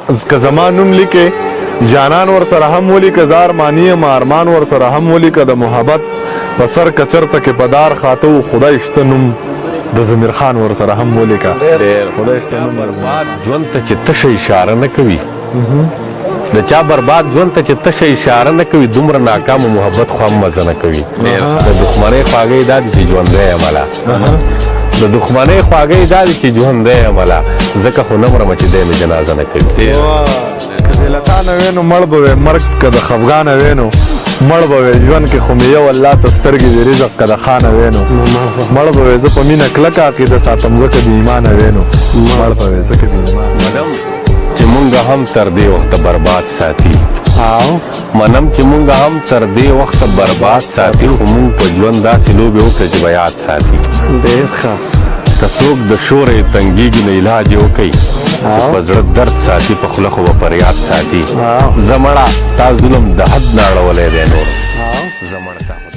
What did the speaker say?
که زما نوم لیکې جانان ور سره هم ولیکه زه ارماني یم ارمان ور سره هم ولیکه د محبت په سر که چرته کې په دار خاته و خدای شته نوم د ضمیر خان ور سره هم ولیکه خدای شته نوم برباد ژوند ته چې تشه اشاره نه کوي د چا برباد ژوند ته چې تشه اشاره نه کوي دومره ناکامه محبت خو هم مزه نه کوي د دښمنۍ خواږی دا دي چې ژوندی یم هله د دښمنۍ خواږی دا دي چې ژوندی یم هله ځکه خو نه مرمه چې دی مې جنازه نه کوي که د لتا نه وې نو مړ به وې مرګ که د خفګانه وې نو مړ به وې ژوند کې خو مې یو الله ته سترګې د رزق که د خانه وې نو مړ به وې زه په مینه کلکه عقیده ساتم ځکه د ایمانه وې نو مړ به وې ځکه د ایمان چې مونږ هم تر دې وخته برباد ساتي منم چې مونږ هم تر دې وخته برباد ساتي خو مونږ په ژوند داسې لوبې وکړه چې به یاد ساتي ډېر ښه که څوک د شوره یې تنګېږي نو علاج یې وکوي چې په زړه درد ساتي په خوله خو به فریاد ساتي زه مړه تا ظلم د حد نه اړولی دی نور زه مړه تا